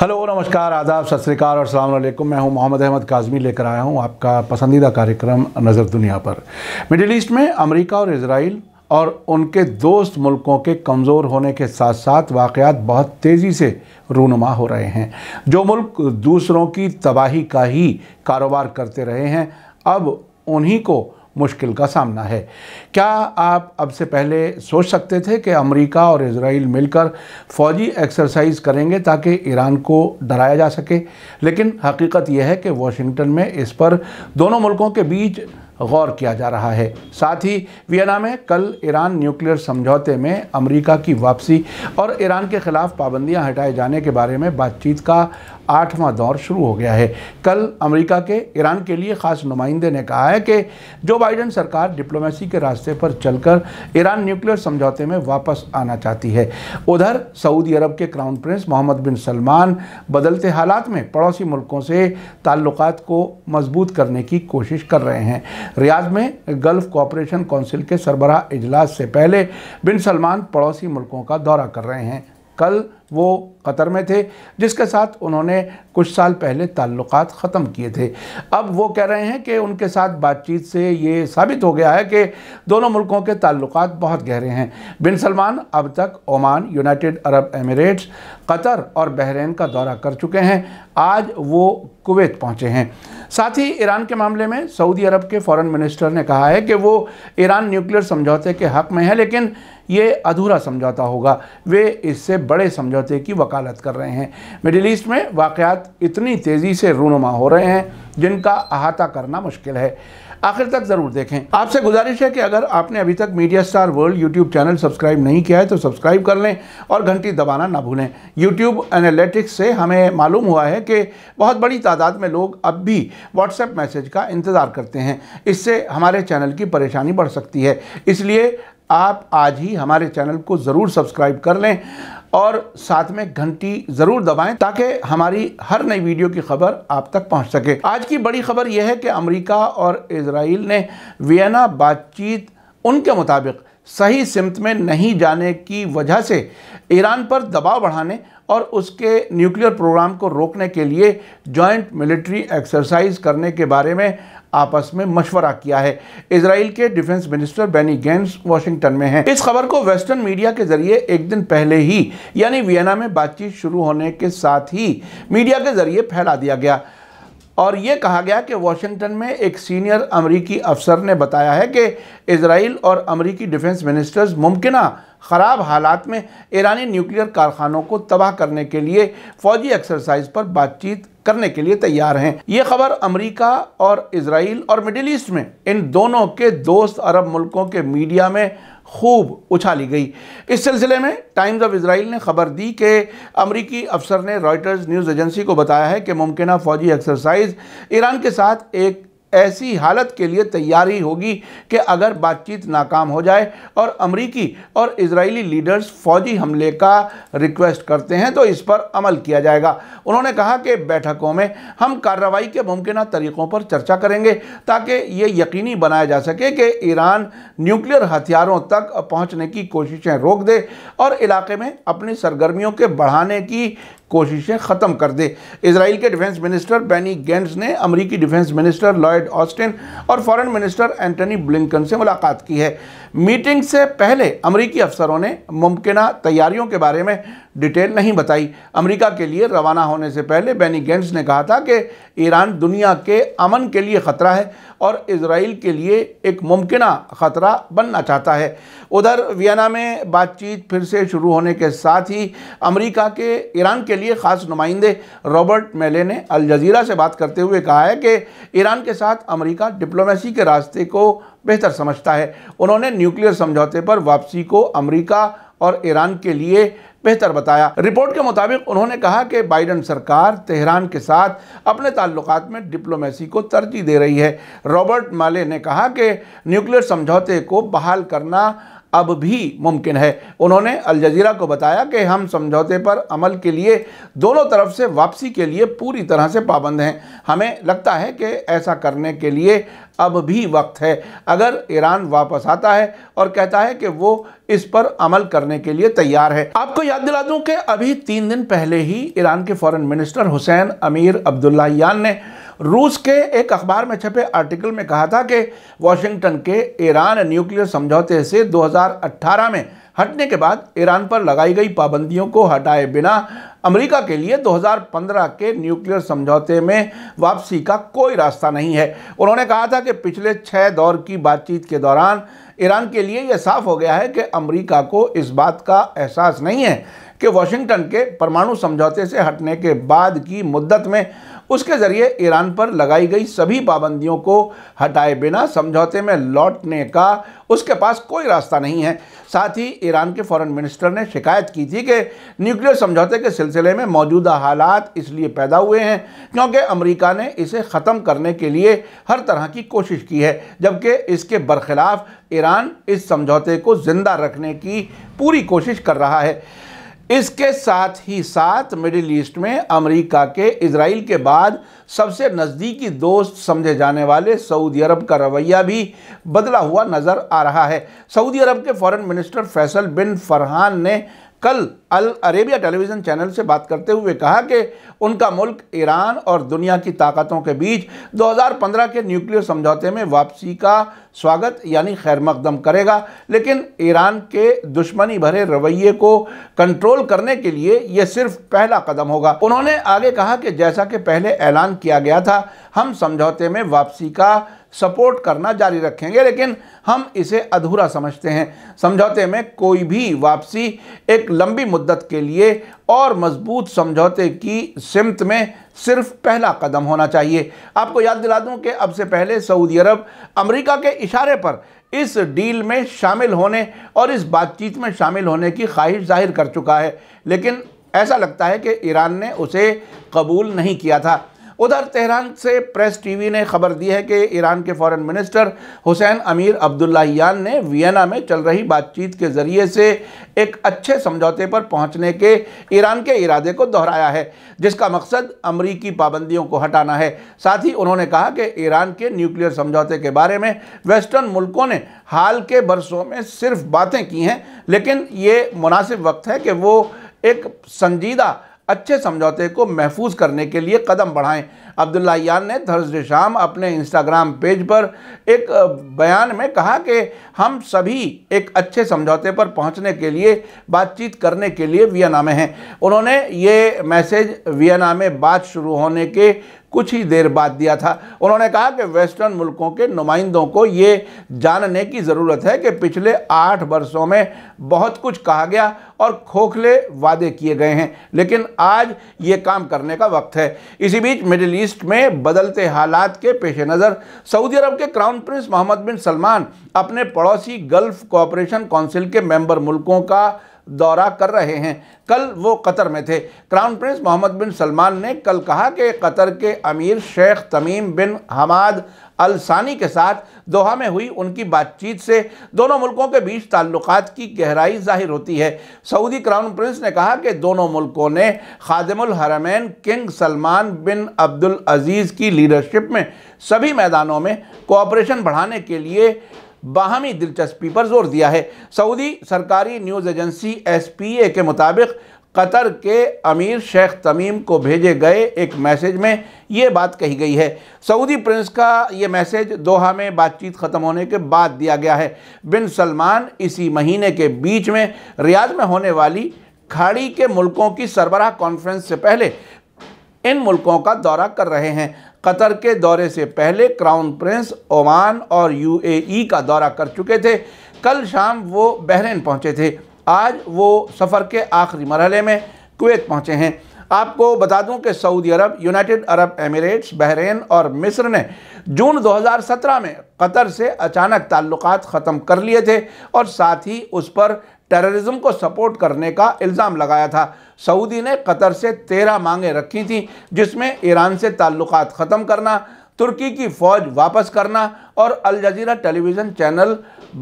Hello, नमस्कार, आदाब, सत श्री अकाल और अस्सलाम वालेकुम। मैं हूं मोहम्मद अहमद काज़मी, लेकर आया हूं आपका पसंदीदा कार्यक्रम नज़र दुनिया पर। मिडिल ईस्ट में अमेरिका और इजराइल और उनके दोस्त मुल्कों के कमज़ोर होने के साथ साथ वाक़यात बहुत तेज़ी से रूनुमा हो रहे हैं। जो मुल्क दूसरों की तबाही का ही कारोबार करते रहे हैं, अब उन्हीं को मुश्किल का सामना है। क्या आप अब से पहले सोच सकते थे कि अमेरिका और इजराइल मिलकर फ़ौजी एक्सरसाइज करेंगे ताकि ईरान को डराया जा सके? लेकिन हकीकत यह है कि वाशिंगटन में इस पर दोनों मुल्कों के बीच गौर किया जा रहा है। साथ ही वियना में कल ईरान न्यूक्लियर समझौते में अमेरिका की वापसी और ईरान के खिलाफ पाबंदियां हटाए जाने के बारे में बातचीत का 8वां दौर शुरू हो गया है। कल अमेरिका के ईरान के लिए ख़ास नुमाइंदे ने कहा है कि जो बाइडेन सरकार डिप्लोमेसी के रास्ते पर चलकर ईरान न्यूक्लियर समझौते में वापस आना चाहती है। उधर सऊदी अरब के क्राउन प्रिंस मोहम्मद बिन सलमान बदलते हालात में पड़ोसी मुल्कों से ताल्लुकात को मजबूत करने की कोशिश कर रहे हैं। रियाद में गल्फ कोऑपरेशन काउंसिल के सरबराह इजलास से पहले बिन सलमान पड़ोसी मुल्कों का दौरा कर रहे हैं। कल वो कतर में थे, जिसके साथ उन्होंने कुछ साल पहले ताल्लुकात ख़त्म किए थे। अब वो कह रहे हैं कि उनके साथ बातचीत से ये साबित हो गया है कि दोनों मुल्कों के ताल्लुकात बहुत गहरे हैं। बिन सलमान अब तक Oman, United Arab Emirates, Qatar और बहरीन का दौरा कर चुके हैं। आज वो कुवैत पहुँचे हैं। साथ ही ईरान के मामले में सऊदी अरब के फॉरेन मिनिस्टर ने कहा है कि वो ईरान न्यूक्लियर समझौते के हक़ में है, लेकिन ये अधूरा समझौता होगा। वे इससे बड़े समझौते की वकालत कर रहे हैं। मिडिल ईस्ट में वाक़यात इतनी तेज़ी से रूनुमा हो रहे हैं जिनका अहाता करना मुश्किल है। आखिर तक ज़रूर देखें। आपसे गुजारिश है कि अगर आपने अभी तक media star world YouTube channel subscribe नहीं किया है तो सब्सक्राइब कर लें और घंटी दबाना ना भूलें। यूट्यूब एनालिटिक्स से हमें मालूम हुआ है कि बहुत बड़ी तादाद में लोग अब भी व्हाट्सएप मैसेज का इंतज़ार करते हैं। इससे हमारे चैनल की परेशानी बढ़ सकती है। इसलिए आप आज ही हमारे चैनल को ज़रूर सब्सक्राइब कर लें और साथ में घंटी ज़रूर दबाएं ताकि हमारी हर नई वीडियो की खबर आप तक पहुंच सके। आज की बड़ी खबर यह है कि अमेरिका और इजराइल ने वियना बातचीत उनके मुताबिक सही सिमत में नहीं जाने की वजह से ईरान पर दबाव बढ़ाने और उसके न्यूक्लियर प्रोग्राम को रोकने के लिए जॉइंट मिलिट्री एक्सरसाइज करने के बारे में आपस में मशवरा किया है। इजराइल के defence minister Benny Gantz Washington में हैं। इस खबर को वेस्टर्न मीडिया के जरिए एक दिन पहले ही यानी वियना में बातचीत शुरू होने के साथ ही मीडिया के जरिए फैला दिया गया और ये कहा गया कि वाशिंगटन में एक सीनियर अमेरिकी अफसर ने बताया है कि इजराइल और अमेरिकी डिफेंस मिनिस्टर्स मुमकिना ख़राब हालात में ईरानी न्यूक्लियर कारखानों को तबाह करने के लिए फ़ौजी एक्सरसाइज पर बातचीत करने के लिए तैयार हैं। ये खबर अमेरिका और इजराइल और मिडिल ईस्ट में इन दोनों के दोस्त अरब मुल्कों के मीडिया में खूब उछाली गई। इस सिलसिले में टाइम्स ऑफ इजराइल ने खबर दी कि अमेरिकी अफसर ने रॉयटर्स न्यूज़ एजेंसी को बताया है कि मुमकिना फ़ौजी एक्सरसाइज ईरान के साथ एक ऐसी हालत के लिए तैयारी होगी कि अगर बातचीत नाकाम हो जाए और अमेरिकी और इजरायली लीडर्स फ़ौजी हमले का रिक्वेस्ट करते हैं तो इस पर अमल किया जाएगा। उन्होंने कहा कि बैठकों में हम कार्रवाई के मुमकिना तरीक़ों पर चर्चा करेंगे ताकि ये यकीनी बनाया जा सके कि ईरान न्यूक्लियर हथियारों तक पहुँचने की कोशिशें रोक दे और इलाके में अपनी सरगर्मियों के बढ़ाने की कोशिशें ख़त्म कर दे। इजराइल के डिफेंस मिनिस्टर बेनी गेंट्स ने अमेरिकी डिफेंस मिनिस्टर लॉयड ऑस्टिन और फॉरेन मिनिस्टर एंटनी ब्लिंकन से मुलाकात की है। मीटिंग से पहले अमेरिकी अफसरों ने मुमकिना तैयारियों के बारे में डिटेल नहीं बताई। अमेरिका के लिए रवाना होने से पहले बेनी गेंट्स ने कहा था कि ईरान दुनिया के अमन के लिए ख़तरा है और इजराइल के लिए एक मुमकिना ख़तरा बनना चाहता है। उधर वियना में बातचीत फिर से शुरू होने के साथ ही अमेरिका के ईरान के लिए ख़ास नुमाइंदे रॉबर्ट मेले ने अल जज़ीरा से बात करते हुए कहा है कि ईरान के साथ अमेरिका डिप्लोमेसी के रास्ते को बेहतर समझता है। उन्होंने न्यूक्लियर समझौते पर वापसी को अमेरिका और ईरान के लिए बेहतर बताया। रिपोर्ट के मुताबिक उन्होंने कहा कि बाइडेन सरकार तेहरान के साथ अपने ताल्लुकात में डिप्लोमेसी को तरजीह दे रही है। रॉबर्ट माले ने कहा कि न्यूक्लियर समझौते को बहाल करना अब भी मुमकिन है। उन्होंने अल जजीरा को बताया कि हम समझौते पर अमल के लिए दोनों तरफ से वापसी के लिए पूरी तरह से पाबंद हैं। हमें लगता है कि ऐसा करने के लिए अब भी वक्त है। अगर ईरान वापस आता है और कहता है कि वो इस पर अमल करने के लिए तैयार है। आपको याद दिला दूं कि अभी 3 दिन पहले ही ईरान के फॉरेन मिनिस्टर हुसैन अमीर अब्दुल्लाहियान ने रूस के एक अखबार में छपे आर्टिकल में कहा था कि वाशिंगटन के ईरान न्यूक्लियर समझौते से 2018 में हटने के बाद ईरान पर लगाई गई पाबंदियों को हटाए बिना अमेरिका के लिए 2015 के न्यूक्लियर समझौते में वापसी का कोई रास्ता नहीं है। उन्होंने कहा था कि पिछले 6 दौर की बातचीत के दौरान ईरान के लिए यह साफ हो गया है कि अमेरिका को इस बात का एहसास नहीं है कि वाशिंगटन के परमाणु समझौते से हटने के बाद की मुद्दत में उसके ज़रिए ईरान पर लगाई गई सभी पाबंदियों को हटाए बिना समझौते में लौटने का उसके पास कोई रास्ता नहीं है। साथ ही ईरान के फॉरेन मिनिस्टर ने शिकायत की थी कि न्यूक्लियर समझौते के सिलसिले में मौजूदा हालात इसलिए पैदा हुए हैं क्योंकि अमेरिका ने इसे ख़त्म करने के लिए हर तरह की कोशिश की है, जबकि इसके बरखिलाफ ईरान इस समझौते को ज़िंदा रखने की पूरी कोशिश कर रहा है। इसके साथ ही साथ मिडिल ईस्ट में अमेरिका के इजराइल के बाद सबसे नज़दीकी दोस्त समझे जाने वाले सऊदी अरब का रवैया भी बदला हुआ नज़र आ रहा है। सऊदी अरब के फॉरेन मिनिस्टर फैसल बिन फरहान ने कल अल अरेबिया टेलीविज़न चैनल से बात करते हुए कहा कि उनका मुल्क ईरान और दुनिया की ताकतों के बीच 2015 के न्यूक्लियर समझौते में वापसी का स्वागत यानी खैर मकदम करेगा, लेकिन ईरान के दुश्मनी भरे रवैये को कंट्रोल करने के लिए यह सिर्फ पहला कदम होगा। उन्होंने आगे कहा कि जैसा कि पहले ऐलान किया गया था, हम समझौते में वापसी का सपोर्ट करना जारी रखेंगे, लेकिन हम इसे अधूरा समझते हैं। समझौते में कोई भी वापसी एक लंबी मुद्दत के लिए और मजबूत समझौते की सिमत में सिर्फ पहला कदम होना चाहिए। आपको याद दिला दूं कि अब से पहले सऊदी अरब अमेरिका के इशारे पर इस डील में शामिल होने और इस बातचीत में शामिल होने की ख्वाहिश जाहिर कर चुका है, लेकिन ऐसा लगता है कि ईरान ने उसे कबूल नहीं किया था। उधर तेहरान से प्रेस टीवी ने खबर दी है कि ईरान के फॉरेन मिनिस्टर हुसैन अमीर अब्दुल्लाहियान ने वियना में चल रही बातचीत के ज़रिए से एक अच्छे समझौते पर पहुंचने के ईरान के इरादे को दोहराया है, जिसका मकसद अमरीकी पाबंदियों को हटाना है। साथ ही उन्होंने कहा कि ईरान के न्यूक्लियर समझौते के बारे में वेस्टर्न मुल्कों ने हाल के बरसों में सिर्फ बातें की हैं, लेकिन ये मुनासिब वक्त है कि वो एक संजीदा अच्छे समझौते को महफूज करने के लिए कदम बढ़ाएं। अब्दुल्लाहियान ने थर्सडे शाम अपने इंस्टाग्राम पेज पर एक बयान में कहा कि हम सभी एक अच्छे समझौते पर पहुंचने के लिए बातचीत करने के लिए वियना में हैं। उन्होंने ये मैसेज वियना में बात शुरू होने के कुछ ही देर बाद दिया था। उन्होंने कहा कि वेस्टर्न मुल्कों के नुमाइंदों को ये जानने की ज़रूरत है कि पिछले 8 वर्षों में बहुत कुछ कहा गया और खोखले वादे किए गए हैं, लेकिन आज ये काम करने का वक्त है। इसी बीच मिडिल ईस्ट में बदलते हालात के पेश नज़र सऊदी अरब के क्राउन प्रिंस मोहम्मद बिन सलमान अपने पड़ोसी गल्फ कोऑपरेशन काउंसिल के मेंबर मुल्कों का दौरा कर रहे हैं। कल वो कतर में थे। क्राउन प्रिंस मोहम्मद बिन सलमान ने कल कहा कि कतर के अमीर शेख तमीम बिन हमाद अल सानी के साथ दोहा में हुई उनकी बातचीत से दोनों मुल्कों के बीच ताल्लुकात की गहराई जाहिर होती है। सऊदी क्राउन प्रिंस ने कहा कि दोनों मुल्कों ने खादिमुल हरमैन किंग सलमान बिन अब्दुल अजीज़ की लीडरशिप में सभी मैदानों में कोऑपरेशन बढ़ाने के लिए बाहमी दिलचस्पी पर जोर दिया है। सऊदी सरकारी न्यूज़ एजेंसी SPA के मुताबिक कतर के अमीर शेख तमीम को भेजे गए एक मैसेज में ये बात कही गई है। सऊदी प्रिंस का ये मैसेज दोहा में बातचीत ख़त्म होने के बाद दिया गया है। बिन सलमान इसी महीने के बीच में रियाद में होने वाली खाड़ी के मुल्कों की सरबराह कॉन्फ्रेंस से पहले इन मुल्कों का दौरा कर रहे हैं। कतर के दौरे से पहले क्राउन प्रिंस ओमान और UAE का दौरा कर चुके थे। कल शाम वो बहरीन पहुंचे थे। आज वो सफ़र के आखिरी मरहले में कुवैत पहुंचे हैं। आपको बता दूं कि सऊदी अरब, यूनाइटेड अरब एमिरेट्स, बहरीन और मिस्र ने जून 2017 में कतर से अचानक ताल्लुकात ख़त्म कर लिए थे और साथ ही उस पर टेररिज्म को सपोर्ट करने का इल्ज़ाम लगाया था। सऊदी ने कतर से 13 मांगें रखी थीं, जिसमें ईरान से ताल्लुकात ख़त्म करना, तुर्की की फौज वापस करना और अल जजीरा टेलीविज़न चैनल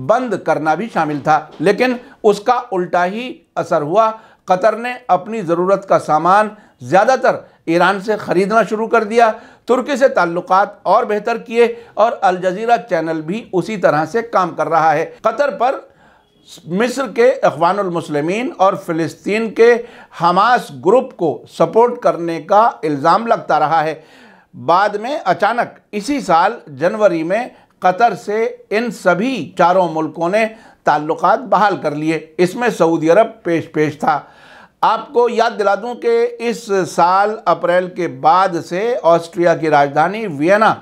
बंद करना भी शामिल था। लेकिन उसका उल्टा ही असर हुआ। कतर ने अपनी ज़रूरत का सामान ज़्यादातर ईरान से ख़रीदना शुरू कर दिया, तुर्की से ताल्लुकात और बेहतर किए और अल जजीरा चैनल भी उसी तरह से काम कर रहा है। कतर पर मिस्र के इख्वानुल मुस्लिमीन और फ़िलिस्तीन के हमास ग्रुप को सपोर्ट करने का इल्ज़ाम लगता रहा है। बाद में अचानक इसी साल जनवरी में कतर से इन सभी चारों मुल्कों ने ताल्लुकात बहाल कर लिए। इसमें सऊदी अरब पेश था। आपको याद दिला दूं कि इस साल अप्रैल के बाद से ऑस्ट्रिया की राजधानी वियना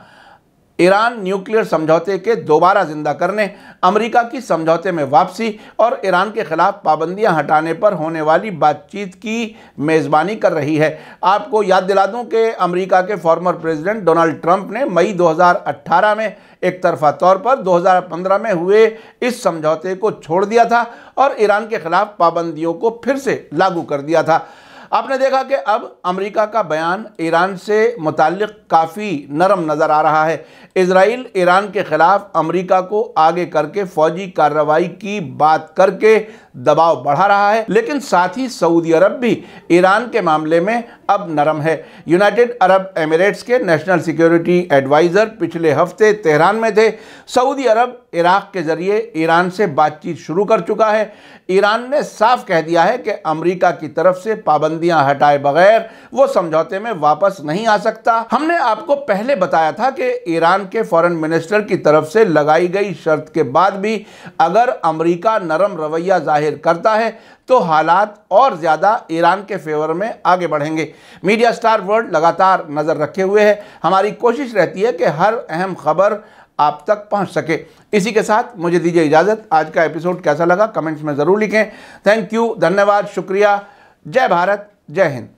ईरान न्यूक्लियर समझौते के दोबारा जिंदा करने, अमेरिका की समझौते में वापसी और ईरान के खिलाफ पाबंदियां हटाने पर होने वाली बातचीत की मेज़बानी कर रही है। आपको याद दिला दूं कि अमेरिका के फॉर्मर प्रेसिडेंट डोनाल्ड ट्रंप ने मई 2018 में एक तरफा तौर पर 2015 में हुए इस समझौते को छोड़ दिया था और ईरान के खिलाफ पाबंदियों को फिर से लागू कर दिया था। आपने देखा कि अब अमेरिका का बयान ईरान से मुताल्लिक़ काफ़ी नरम नज़र आ रहा है। इजराइल ईरान के ख़िलाफ़ अमेरिका को आगे करके फ़ौजी कार्रवाई की बात करके दबाव बढ़ा रहा है, लेकिन साथ ही सऊदी अरब भी ईरान के मामले में अब नरम है। यूनाइटेड अरब एमिरेट्स के नेशनल सिक्योरिटी एडवाइज़र पिछले हफ्ते तेहरान में थे। सऊदी अरब इराक़ के ज़रिए ईरान से बातचीत शुरू कर चुका है। ईरान ने साफ कह दिया है कि अमेरिका की तरफ से पाबंदियां हटाए बगैर वो समझौते में वापस नहीं आ सकता। हमने आपको पहले बताया था कि ईरान के फॉरेन मिनिस्टर की तरफ से लगाई गई शर्त के बाद भी अगर अमेरिका नरम रवैया जाहिर करता है तो हालात और ज़्यादा ईरान के फेवर में आगे बढ़ेंगे। मीडिया स्टार वर्ल्ड लगातार नज़र रखे हुए है। हमारी कोशिश रहती है कि हर अहम खबर आप तक पहुंच सके। इसी के साथ मुझे दीजिए इजाज़त। आज का एपिसोड कैसा लगा कमेंट्स में ज़रूर लिखें। थैंक यू, धन्यवाद, शुक्रिया। जय भारत, जय हिंद।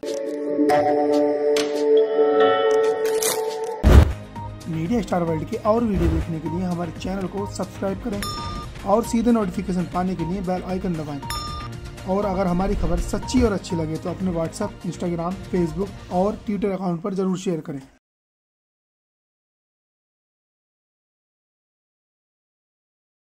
मीडिया स्टार वर्ल्ड के और वीडियो देखने के लिए हमारे चैनल को सब्सक्राइब करें और सीधे नोटिफिकेशन पाने के लिए बेल आइकन दबाएं। और अगर हमारी खबर सच्ची और अच्छी लगे तो अपने व्हाट्सएप, इंस्टाग्राम, फेसबुक और ट्विटर अकाउंट पर ज़रूर शेयर करें।